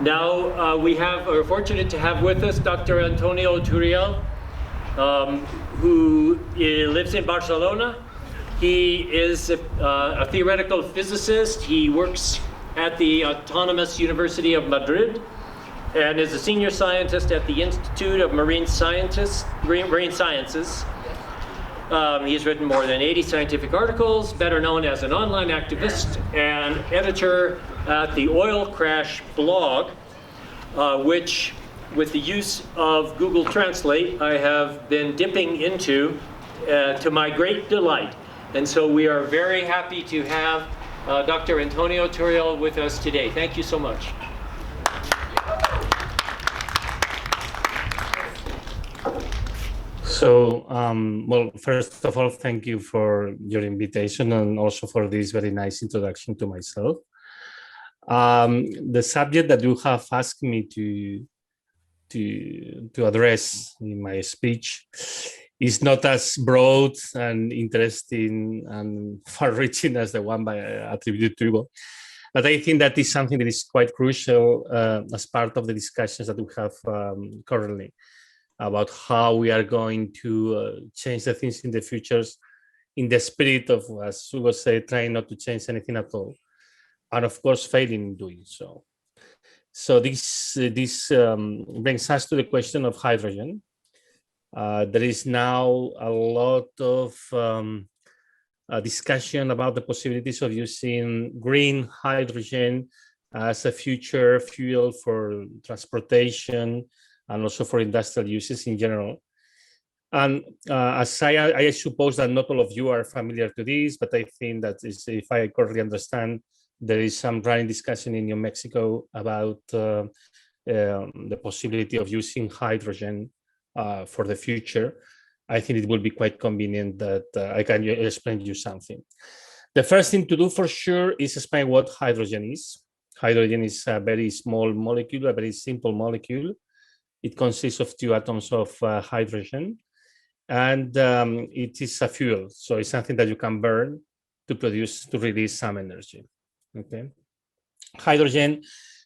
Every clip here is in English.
Now we're fortunate to have with us Dr. Antonio Turiel, who lives in Barcelona. He is a theoretical physicist. He works at the Autonomous University of Madrid and is a senior scientist at the Institute of Marine Sciences. He's written more than 80 scientific articles, better known as an online activist and editor at the Oil Crash blog, which, with the use of Google Translate, I have been dipping into to my great delight. And so we are very happy to have Dr. Antonio Turiel with us today. Thank you so much. So, well, first of all, thank you for your invitation and also for this very nice introduction to myself. The subject that you have asked me to address in my speech is not as broad and interesting and far-reaching as the one attributed to you. But I think that is something that is quite crucial as part of the discussions that we have currently about how we are going to change the things in the futures in the spirit of, as Hugo said, trying not to change anything at all, and of course failing in doing so. So this brings us to the question of hydrogen. There is now a lot of discussion about the possibilities of using green hydrogen as a future fuel for transportation and also for industrial uses in general. And as I suppose that not all of you are familiar to this, but I think that if I correctly understand, there is some running discussion in New Mexico about the possibility of using hydrogen for the future. I think it will be quite convenient that I can explain you something. The first thing to do for sure is explain what hydrogen is. Hydrogen is a very small molecule, a very simple molecule. It consists of two atoms of hydrogen, and it is a fuel. So it's something that you can burn to release some energy. Okay. Hydrogen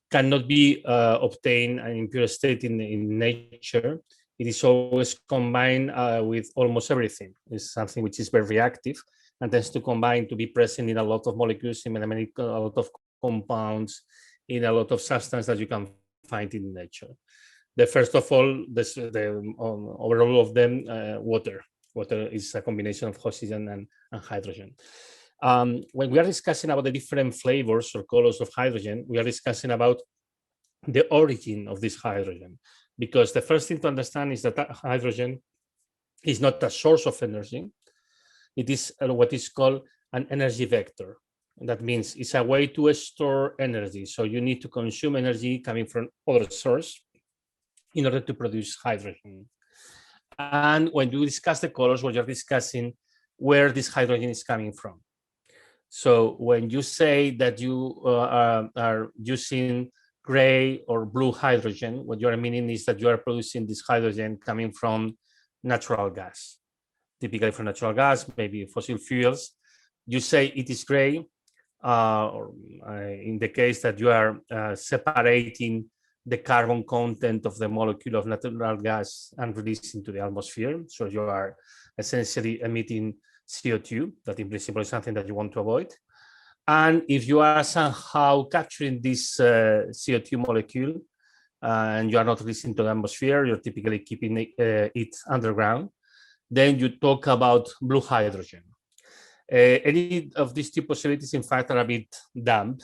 cannot be obtained in pure state in nature. It is always combined with almost everything. It's something which is very reactive and tends to combine to be present in a lot of molecules, in a lot of compounds, in a lot of substance that you can find in nature. The first of all, overall of them, water. Water is a combination of oxygen and hydrogen. When we are discussing about the different flavors or colors of hydrogen, we are discussing about the origin of this hydrogen. Because the first thing to understand is that hydrogen is not a source of energy. It is what is called an energy vector. That means it's a way to store energy. So you need to consume energy coming from other source in order to produce hydrogen. And when you discuss the colors, what you're discussing where this hydrogen is coming from. So when you say that you are using gray or blue hydrogen, what you are meaning is that you are producing this hydrogen coming from natural gas, typically from natural gas, maybe fossil fuels. You say it is gray, or in the case that you are separating the carbon content of the molecule of natural gas and releasing to the atmosphere. So you are essentially emitting CO2, that in principle is something that you want to avoid. And if you are somehow capturing this CO2 molecule and you are not releasing to the atmosphere, you're typically keeping it underground, then you talk about blue hydrogen. Any of these two possibilities, in fact, are a bit damp,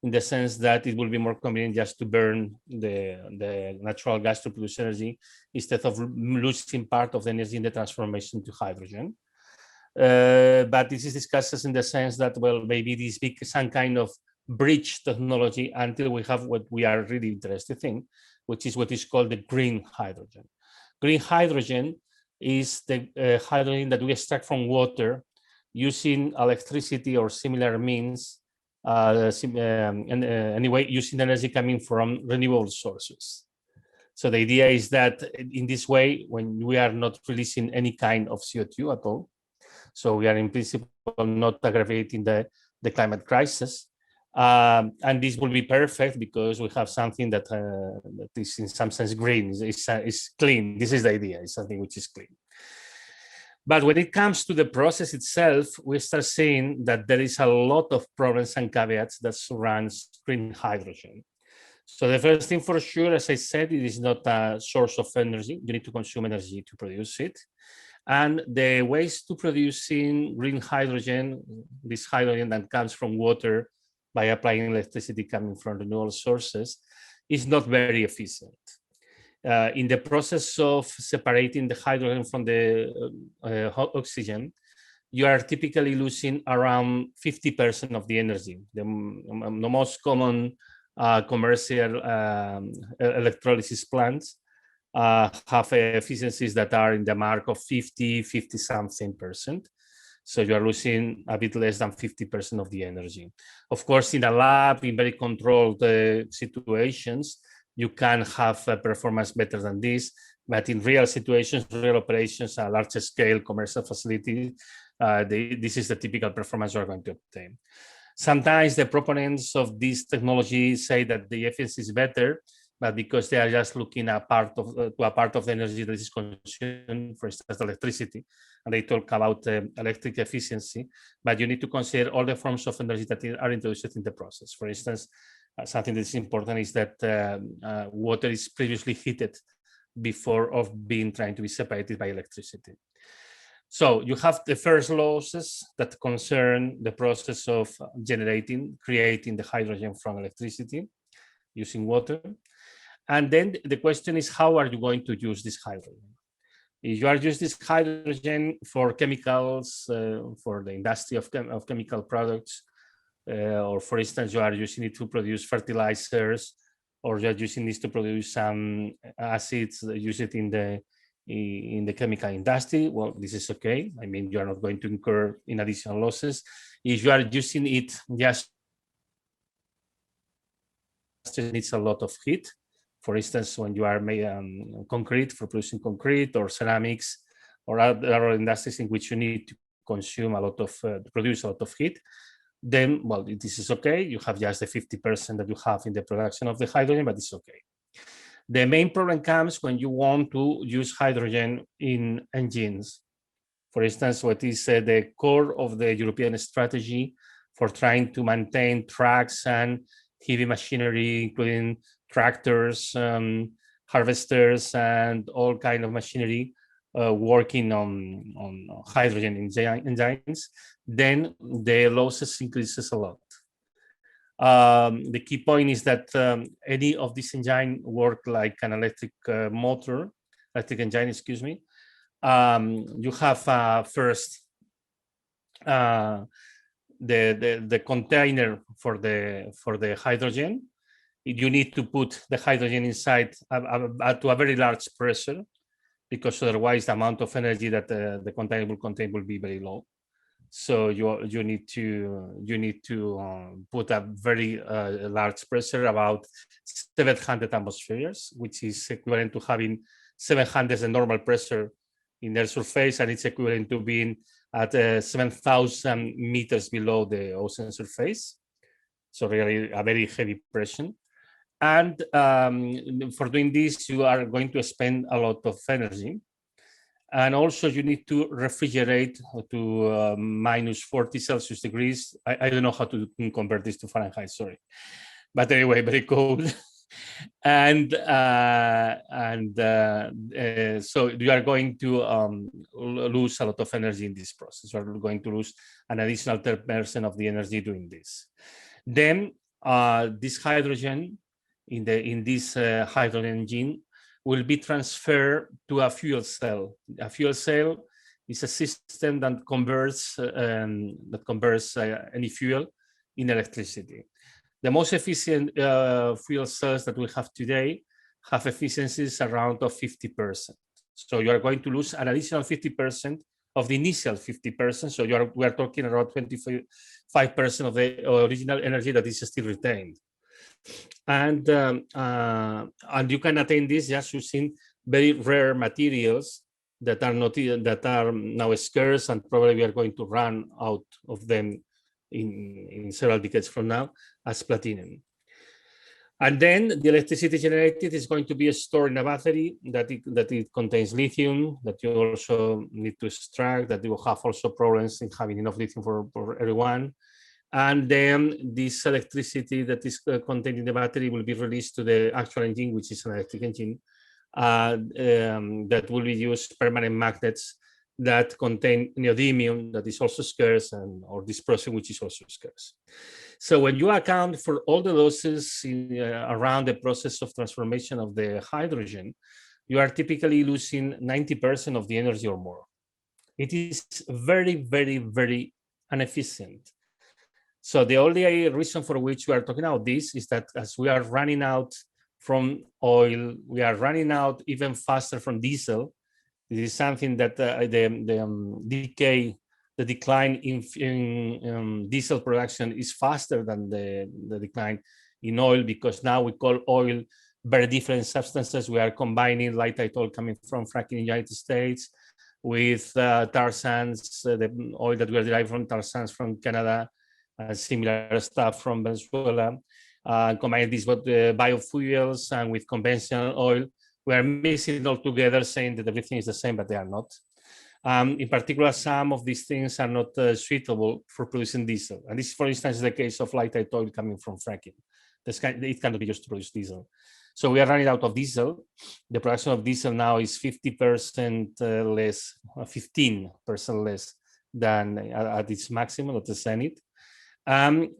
in the sense that it will be more convenient just to burn the natural gas to produce energy instead of losing part of the energy in the transformation to hydrogen. But this is discussed in the sense that, well, maybe this be some kind of bridge technology until we have what we are really interested in, which is what is called the green hydrogen. Green hydrogen is the hydrogen that we extract from water using electricity or similar means, anyway, using energy coming from renewable sources. So the idea is that in this way, when we are not releasing any kind of CO2 at all, so we are in principle not aggravating the climate crisis, And this will be perfect because we have something that, that is in some sense green, is clean. This is the idea, it's something which is clean. But when it comes to the process itself, we start seeing that there is a lot of problems and caveats that surrounds green hydrogen. So the first thing for sure, as I said, it is not a source of energy. You need to consume energy to produce it. And the ways to producing green hydrogen, this hydrogen that comes from water by applying electricity coming from renewable sources, is not very efficient. In the process of separating the hydrogen from the oxygen, you are typically losing around 50% of the energy. The most common commercial electrolysis plants have efficiencies that are in the mark of 50 something percent. So you are losing a bit less than 50% of the energy. Of course, in a lab, in very controlled situations, you can have a performance better than this, but in real situations, real operations, a large scale commercial facility, this is the typical performance you're going to obtain. Sometimes the proponents of this technology say that the efficiency is better, but because they are just looking at to a part of the energy that is consumed, for instance, electricity, and they talk about electric efficiency, but you need to consider all the forms of energy that are introduced in the process. For instance, something that's important is that water is previously heated before being trying to be separated by electricity. So you have the first losses that concern the process of creating the hydrogen from electricity using water. And then the question is, how are you going to use this hydrogen? If you are using this hydrogen for chemicals, for the industry of chemical products, or for instance, you are using it to produce fertilizers, or you are using this to produce some acids, use it in the chemical industry, well, this is okay. I mean, you are not going to incur in additional losses. If you are using it just needs a lot of heat, for instance, when you are making concrete, for producing concrete, or ceramics, or other industries in which you need to consume a lot of, produce a lot of heat, then, well, this is okay. You have just the 50% that you have in the production of the hydrogen, but it's okay. The main problem comes when you want to use hydrogen in engines. For instance, what is the core of the European strategy for trying to maintain trucks and heavy machinery, including tractors, harvesters, and all kind of machinery working on hydrogen engines, then the losses increases a lot. The key point is that any of these engine work like an electric engine, excuse me. You have first the container for the hydrogen. You need to put the hydrogen inside to a very large pressure, because otherwise the amount of energy that the container will contain will be very low. So you need to put a very large pressure, about 700 atmospheres, which is equivalent to having 700 the normal pressure in their surface, and it's equivalent to being at 7,000 meters below the ocean surface. So really a very heavy pressure. And for doing this, you are going to spend a lot of energy. And also you need to refrigerate to minus 40 Celsius degrees. I don't know how to convert this to Fahrenheit, sorry. But anyway, very cold. And so you are going to lose a lot of energy in this process. You are going to lose an additional 10% of the energy doing this. Then this hydrogen in this hydrogen engine will be transferred to a fuel cell. A fuel cell is a system that converts any fuel in electricity. The most efficient fuel cells that we have today have efficiencies around of 50%. So you are going to lose an additional 50% of the initial 50%. So we are talking about 25% of the original energy that is still retained. And you can attain this just using very rare materials that are now scarce, and probably we are going to run out of them in several decades from now as platinum. And then the electricity generated is going to be stored in a battery that it contains lithium, that you also need to extract, that you will have also problems in having enough lithium for everyone. And then this electricity that is contained in the battery will be released to the actual engine, which is an electric engine, that will be used permanent magnets that contain neodymium, that is also scarce, or dysprosium, which is also scarce. So when you account for all the losses around the process of transformation of the hydrogen, you are typically losing 90% of the energy or more. It is very, very, very inefficient. So the only reason for which we are talking about this is that as we are running out from oil, we are running out even faster from diesel. This is something that the decline in diesel production is faster than the decline in oil, because now we call oil very different substances. We are combining light tight oil coming from fracking in the United States with tar sands, the oil that we are deriving from tar sands from Canada, similar stuff from Venezuela, combining this with biofuels and with conventional oil. We are mixing it all together, saying that everything is the same, but they are not. In particular, some of these things are not suitable for producing diesel. And this, for instance, is the case of light tight oil coming from fracking. It cannot be used to produce diesel. So we are running out of diesel. The production of diesel now is 50% less, 15% less than at its maximum, at the zenith.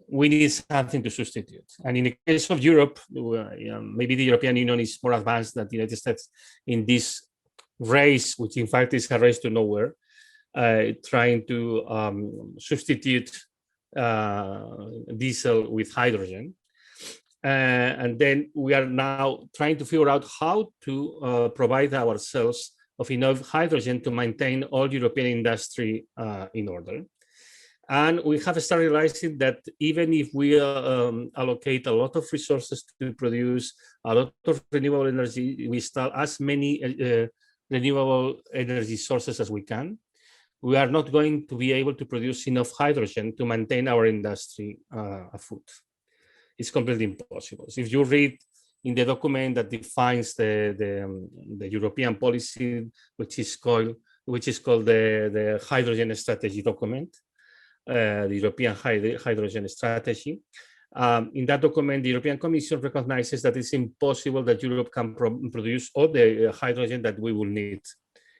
We need something to substitute. And in the case of Europe, maybe the European Union is more advanced than the United States in this race, which in fact is a race to nowhere, trying to substitute diesel with hydrogen. And then we are now trying to figure out how to provide ourselves of enough hydrogen to maintain all European industry in order. And we have started realizing that even if we allocate a lot of resources to produce a lot of renewable energy, we install as many renewable energy sources as we can, we are not going to be able to produce enough hydrogen to maintain our industry afoot. It's completely impossible. So if you read in the document that defines the European policy, which is called the Hydrogen Strategy document, the European Hydrogen Strategy. In that document, the European Commission recognizes that it's impossible that Europe can produce all the hydrogen that we will need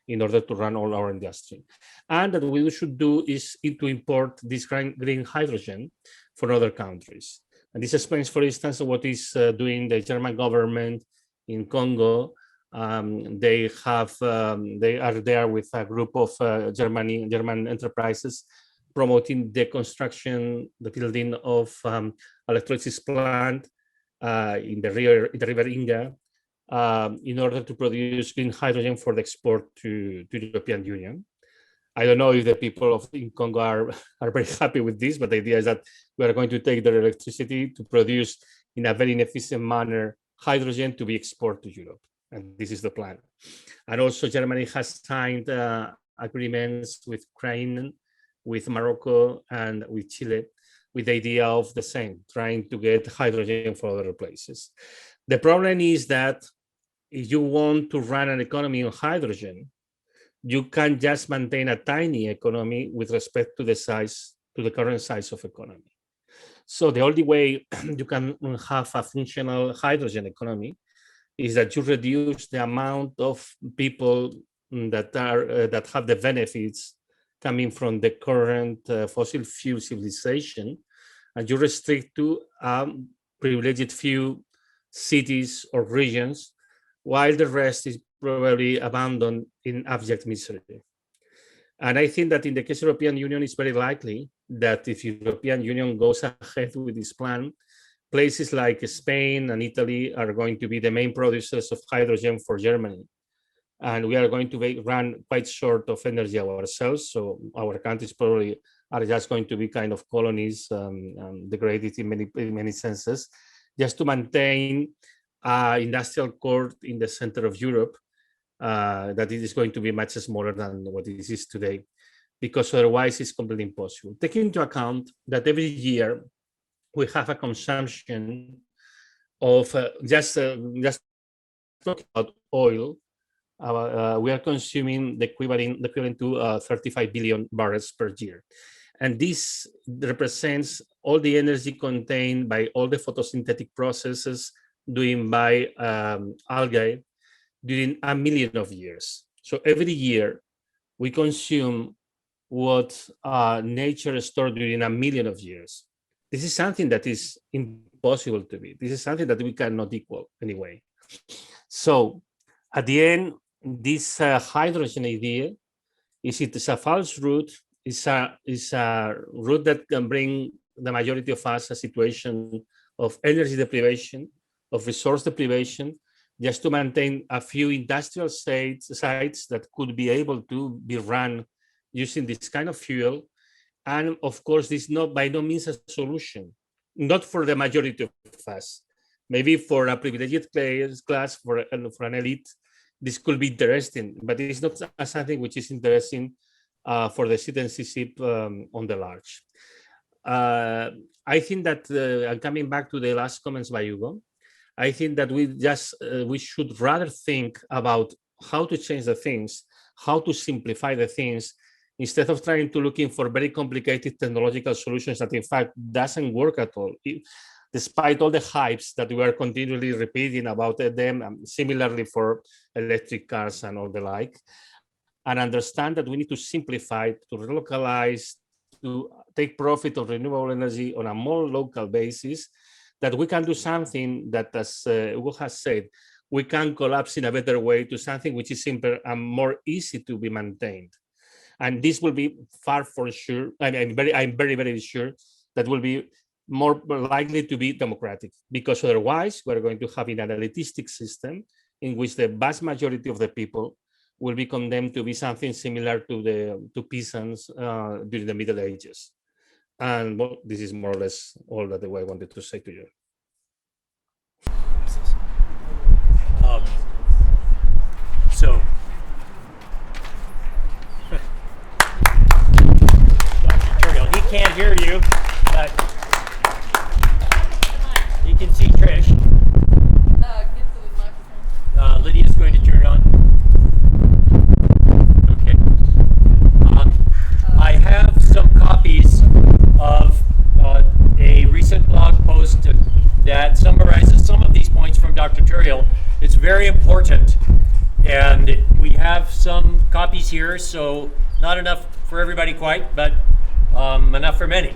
in order to run all our industry. And that what we should do is to import this green hydrogen from other countries. And this explains, for instance, what is doing the German government in Congo. They are there with a group of German enterprises promoting the construction, the building of electrolysis plant in the river Inga in order to produce green hydrogen for the export to the European Union. I don't know if the people in Congo are very happy with this, but the idea is that we are going to take their electricity to produce in a very inefficient manner hydrogen to be exported to Europe. And this is the plan. And also Germany has signed agreements with Ukraine, with Morocco, and with Chile, with the idea of the same, trying to get hydrogen for other places. The problem is that if you want to run an economy on hydrogen, you can't just maintain a tiny economy with respect to the current size of economy. So the only way you can have a functional hydrogen economy is that you reduce the amount of people that have the benefits coming from the current fossil fuel civilization, and you restrict to privileged few cities or regions, while the rest is probably abandoned in abject misery. And I think that in the case of the European Union, it's very likely that if the European Union goes ahead with this plan, places like Spain and Italy are going to be the main producers of hydrogen for Germany. And we are going to run quite short of energy ourselves. So our countries probably are just going to be kind of colonies, degraded in many senses, just to maintain industrial core in the center of Europe, that it is going to be much smaller than what it is today. because otherwise it's completely impossible. Taking into account that every year we have a consumption of just talking about oil, we are consuming the equivalent to 35 billion barrels per year. And this represents all the energy contained by all the photosynthetic processes doing by algae during 1 million of years. So every year we consume what nature stored during 1 million of years. This is something that is impossible to beat. This is something that we cannot equal anyway. So at the end, this hydrogen idea is a false route. It's a route that can bring the majority of us a situation of energy deprivation, of resource deprivation, just to maintain a few industrial sites that could be able to be run using this kind of fuel. And of course, this is by no means a solution, not for the majority of us. Maybe for a privileged class, for an elite, this could be interesting, but it's not something which is interesting for the citizenship on the large. I think that coming back to the last comments by Hugo, I think that we should rather think about how to change the things, how to simplify the things, instead of trying to looking for very complicated technological solutions that in fact doesn't work at all, despite all the hypes that we are continually repeating about them, similarly for electric cars and all the like, and understand that we need to simplify, to relocalize, to take profit of renewable energy on a more local basis, that we can do something that, as Hugo has said, we can collapse in a better way to something which is simpler and more easy to be maintained. And this will be far for sure, I'm very, very sure that will be more likely to be democratic, because otherwise we're going to have an elitistic system in which the vast majority of the people will be condemned to be something similar to peasants during the Middle Ages. And well, this is more or less all that I wanted to say to you. So, Dr. Turiel, he can't hear you, but he can see Trish. Get the microphone. Lydia's going to turn it on. Okay. I have some copies of a recent blog post that summarizes some of these points from Dr. Turiel. It's very important, and we have some copies here, so not enough for everybody quite, but enough for many.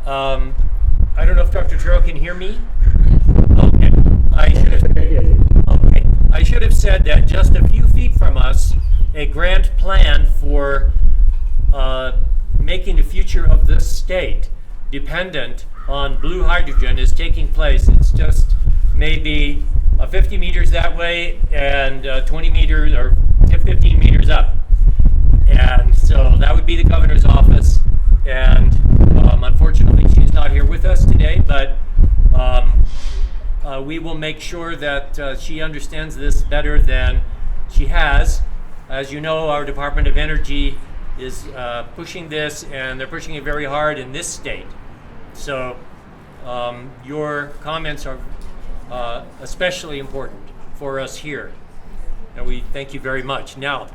I don't know if Dr. Turiel can hear me. Okay. I should have said that just a few feet from us, a grand plan for making the future of this state dependent on blue hydrogen is taking place. It's just maybe 50 meters that way and 20 meters or 15 meters up. And so that would be the governor's office. And unfortunately, she's not here with us today, but we will make sure that she understands this better than she has. As you know, our Department of Energy is pushing this, and they're pushing it very hard in this state. So your comments are especially important for us here, and we thank you very much. Now,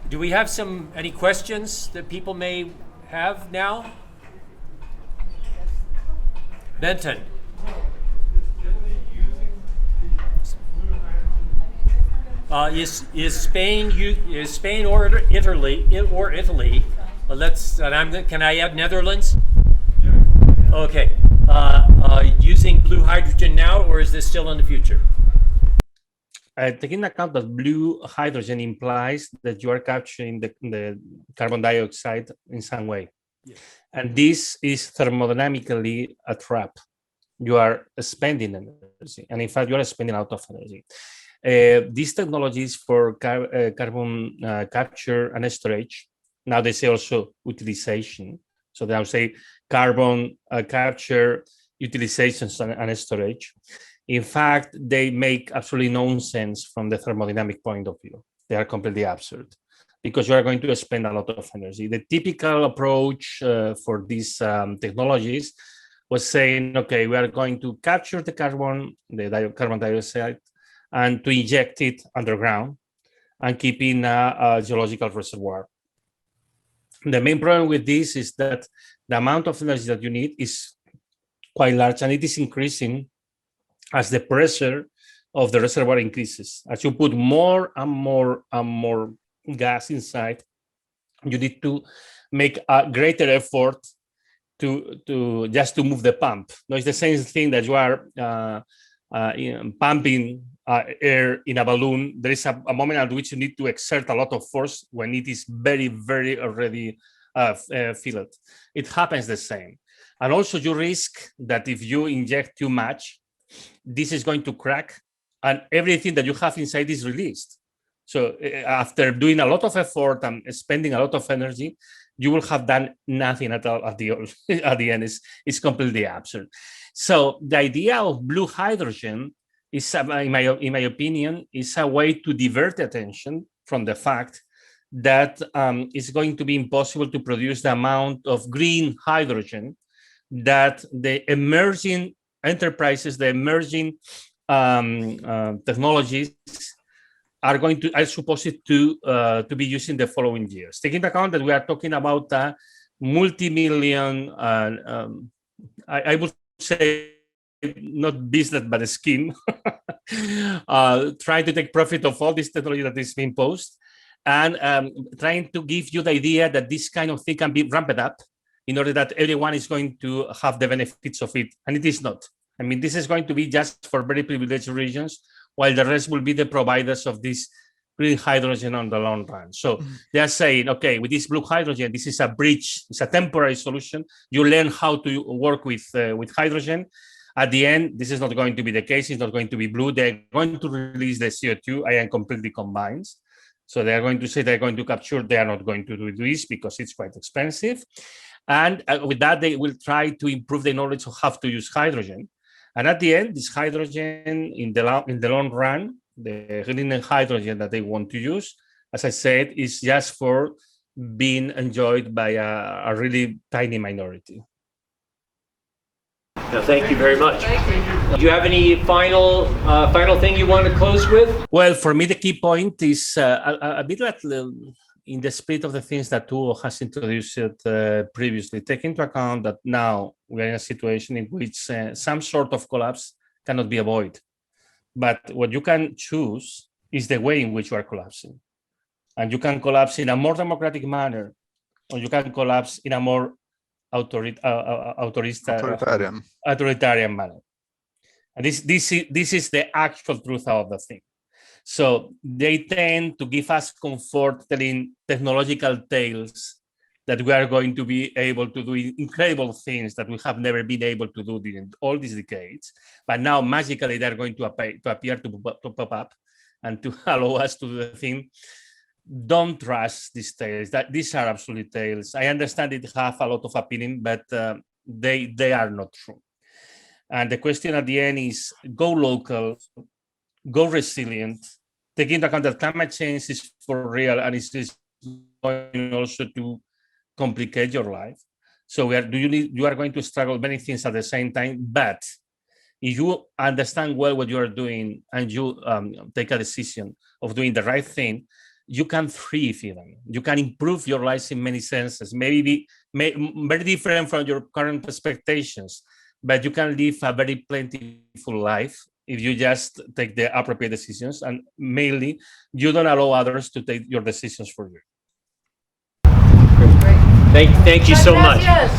do we have any questions that people may have now? Benton. Is Spain or Italy? Can I add Netherlands? Okay. Using blue hydrogen now, or is this still in the future? Taking account that blue hydrogen implies that you are capturing the carbon dioxide in some way. Yes. And this is thermodynamically a trap. You are spending energy, and in fact, you are spending a lot of energy. These technologies for carbon capture and storage, now they say also utilization. So they will say carbon capture, utilization, and storage. In fact, they make absolutely no sense from the thermodynamic point of view. They are completely absurd. because you are going to spend a lot of energy. The typical approach for these technologies was saying, okay, we are going to capture the carbon dioxide, and to inject it underground and keep in a geological reservoir. The main problem with this is that the amount of energy that you need is quite large, and it is increasing as the pressure of the reservoir increases. As you put more and more and more gas inside, you need to make a greater effort to just to move the pump. No, it's the same thing that you are pumping air in a balloon. There is a moment at which you need to exert a lot of force when it is very, very already filled. It happens the same. And also you risk that if you inject too much, this is going to crack and everything that you have inside is released. So after doing a lot of effort and spending a lot of energy, you will have done nothing at all at the end. It's completely absurd. So the idea of blue hydrogen is, in my opinion, is a way to divert attention from the fact that it's going to be impossible to produce the amount of green hydrogen that the emerging enterprises, the emerging technologies are supposed to be used in the following years. Taking into account that we are talking about a multi-million, I would say not business, but a scheme, trying to take profit of all this technology that is being posed, and trying to give you the idea that this kind of thing can be ramped up in order that everyone is going to have the benefits of it. And it is not. I mean, this is going to be just for very privileged regions, while the rest will be the providers of this green hydrogen on the long run. So they are saying, okay, with this blue hydrogen, this is a bridge, it's a temporary solution. You learn how to work with hydrogen. At the end, this is not going to be the case. It's not going to be blue. They're going to release the CO2 and completely combined. So they're going to say they're going to capture. They are not going to do this because it's quite expensive. And with that, they will try to improve the knowledge of how to use hydrogen. And at the end, this hydrogen in the long run, the green hydrogen that they want to use, as I said, is just for being enjoyed by a really tiny minority. Now, thank you very much. Thank you. Do you have any final thing you want to close with? Well, for me, the key point is a bit like in the spirit of the things that Hugo has introduced previously, take into account that now we are in a situation in which some sort of collapse cannot be avoided. But what you can choose is the way in which you are collapsing. And you can collapse in a more democratic manner, or you can collapse in a more authoritarian manner. And this is the actual truth of the thing. So they tend to give us comfort telling technological tales that we are going to be able to do incredible things that we have never been able to do during all these decades. But now magically they're going to appear to pop up and to allow us to do the thing. Don't trust these tales. These are absolute tales. I understand it have a lot of opinion, but they are not true. And the question at the end is go local, go resilient, taking into account that climate change is for real and it's going also to complicate your life. So you are going to struggle many things at the same time, but if you understand well what you are doing and you take a decision of doing the right thing, you can thrive even. You can improve your lives in many senses, maybe very different from your current expectations, but you can live a very plentiful life if you just take the appropriate decisions, and mainly you don't allow others to take your decisions for you. Thank you so much. Yes.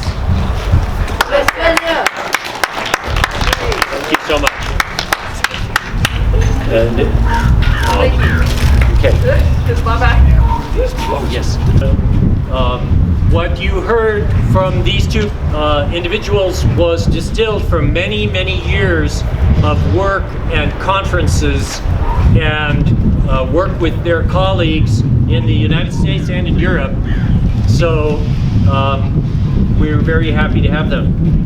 Thank you so much. And, Thank you. okay. Bye-bye. Oh, yes. What you heard from these two individuals was distilled from many, many years of work and conferences and work with their colleagues in the United States and in Europe. So we're very happy to have them.